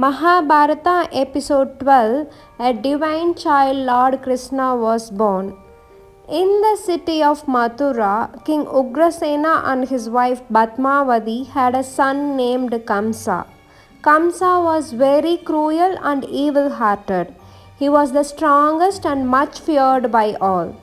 Mahabharata episode 12, a divine child Lord Krishna was born. In the city of Mathura, King Ugrasena and his wife Padmavati had a son named Kamsa. Kamsa was very cruel and evil hearted. He was the strongest and much feared by all.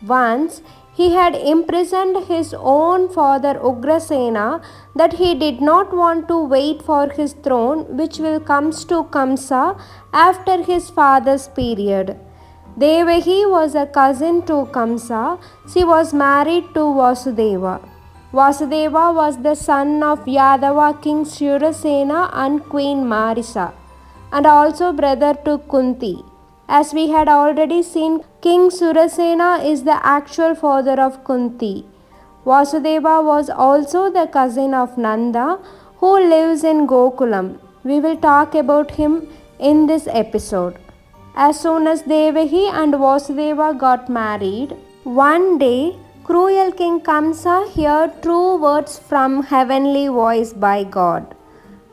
Once he had imprisoned his own father Ugrasena that he did not want to wait for his throne which will come to Kamsa after his father's period. Devaki was a cousin to Kamsa. She was married to Vasudeva. Vasudeva was the son of Yadava king Shurasena and queen Marisa, and also brother to Kunti. As we had already seen, King Surasena is the actual father of Kunti. Vasudeva was also the cousin of Nanda who lives in Gokulam. We will talk about him in this episode. As soon as Devaki and Vasudeva got married, one day cruel King Kamsa heard true words from heavenly voice by God.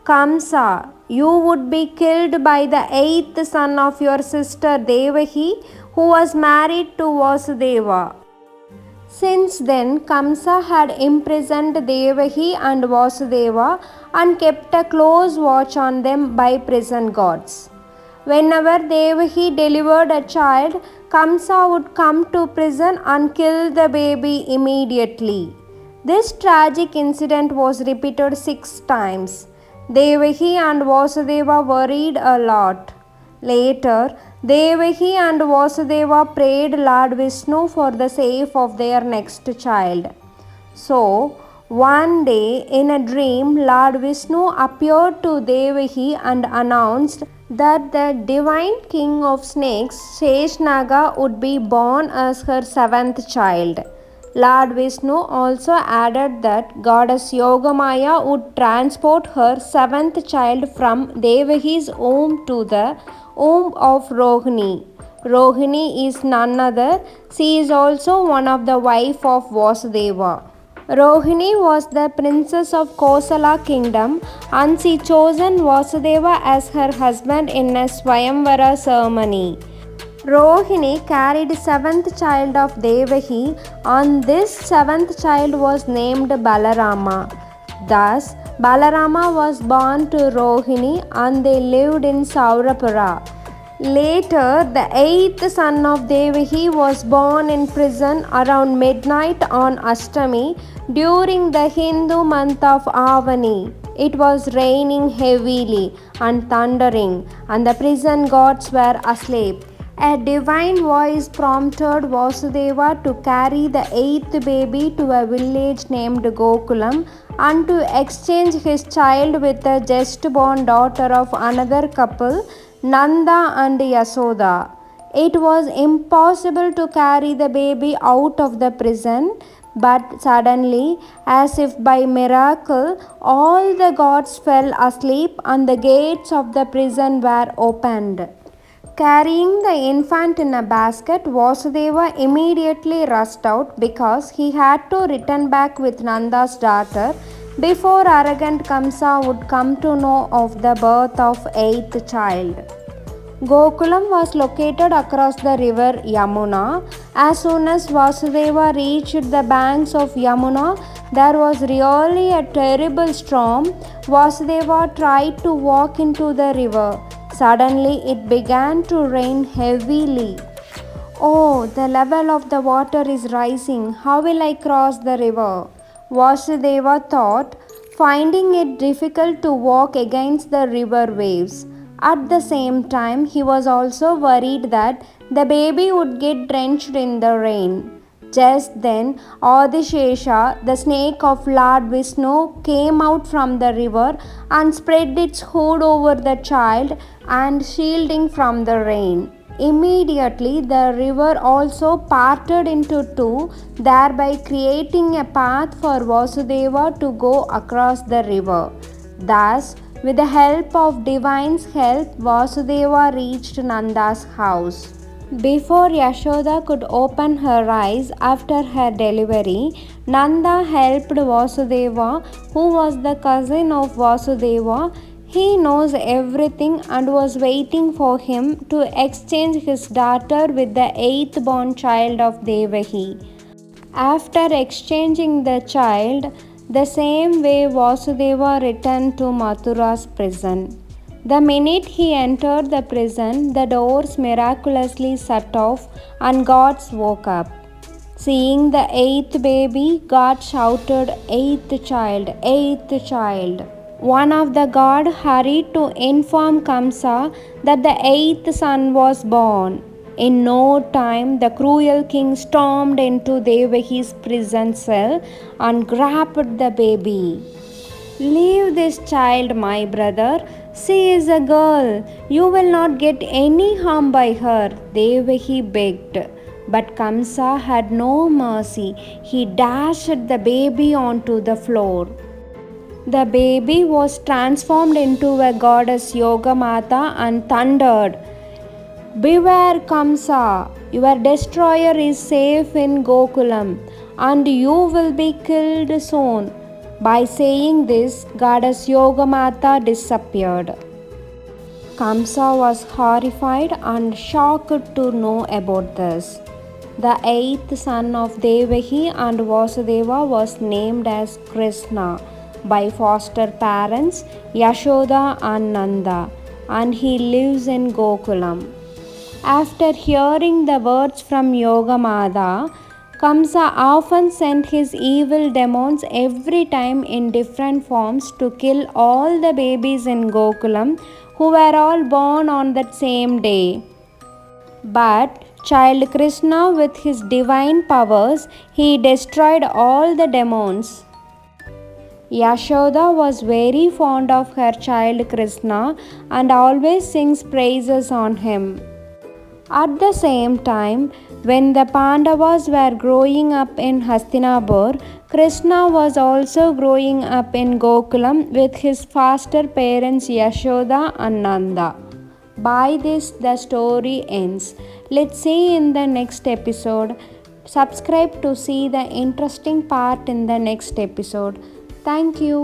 Kamsa, you would be killed by the eighth son of your sister Devaki, who was married to Vasudeva. Since then, Kamsa had imprisoned Devaki and Vasudeva and kept a close watch on them by prison guards. Whenever Devaki delivered a child, Kamsa would come to prison and kill the baby immediately. This tragic incident was repeated 6 times. Devaki and Vasudeva worried a lot. Later, Devaki and Vasudeva prayed Lord Vishnu for the sake of their next child. So, one day in a dream, Lord Vishnu appeared to Devaki and announced that the divine king of snakes, Sheshnaga, would be born as her 7th child. Lord Vishnu also added that goddess Yogamaya would transport her 7th child from Devaki's womb to the womb of Rohini. Rohini is none other. She is also one of the wife of Vasudeva. Rohini was the princess of Kosala kingdom and she chosen Vasudeva as her husband in a Swayamvara ceremony. Rohini carried 7th child of Devaki and this 7th child was named Balarama. Thus, Balarama was born to Rohini and they lived in Saurapura. Later, the 8th son of Devaki was born in prison around midnight on Ashtami during the Hindu month of Avani. It was raining heavily and thundering and the prison guards were asleep. A divine voice prompted Vasudeva to carry the 8th baby to a village named Gokulam and to exchange his child with the just born daughter of another couple, Nanda and Yasoda. It was impossible to carry the baby out of the prison, but suddenly, as if by miracle, all the guards fell asleep and the gates of the prison were opened. Carrying the infant in a basket, Vasudeva immediately rushed out because he had to return back with Nanda's daughter before arrogant Kamsa would come to know of the birth of 8th child. Gokulam was located across the river Yamuna. As soon as Vasudeva reached the banks of Yamuna, there was really a terrible storm. Vasudeva tried to walk into the river. Suddenly it began to rain heavily. Oh, the level of the water is rising. How will I cross the river? Vasudeva thought, finding it difficult to walk against the river waves. At the same time, he was also worried that the baby would get drenched in the rain. Just then, Adishesha, the snake of Lord Vishnu, came out from the river and spread its hood over the child and shielding from the rain. Immediately, the river also parted into two, thereby creating a path for Vasudeva to go across the river. Thus, with the help of divine's help, Vasudeva reached Nanda's house. Before Yashoda could open her eyes after her delivery, Nanda helped Vasudeva, who was the cousin of Vasudeva. He knows everything and was waiting for him to exchange his daughter with the eighth born child of Devaki. After exchanging the child, the same way Vasudeva returned to Mathura's prison. The minute he entered the prison, the doors miraculously shut off and gods woke up. Seeing the eighth baby, God shouted, "Eighth child, eighth child." One of the gods hurried to inform Kamsa that the eighth son was born. In no time, the cruel king stormed into Devaki's prison cell and grabbed the baby. "Leave this child, my brother. She is a girl. You will not get any harm by her," Devaki begged. But Kamsa had no mercy. He dashed the baby onto the floor. The baby was transformed into a goddess Yogamata and thundered, "Beware, Kamsa! Your destroyer is safe in Gokulam, and you will be killed soon." By saying this, goddess Yogamata disappeared. Kamsa was horrified and shocked to know about this. The eighth son of Devaki and Vasudeva was named as Krishna by foster parents Yashoda and Nanda, and he lives in Gokulam. After hearing the words from Yogamada, Kamsa often sent his evil demons every time in different forms to kill all the babies in Gokulam who were all born on that same day. But child Krishna, with his divine powers, he destroyed all the demons. Yashoda was very fond of her child Krishna and always sings praises on him. At the same time, when the Pandavas were growing up in Hastinapur, Krishna was also growing up in Gokulam with his foster parents Yashoda and Nanda. By this, the story ends. Let's see in the next episode. Subscribe to see the interesting part in the next episode. Thank you.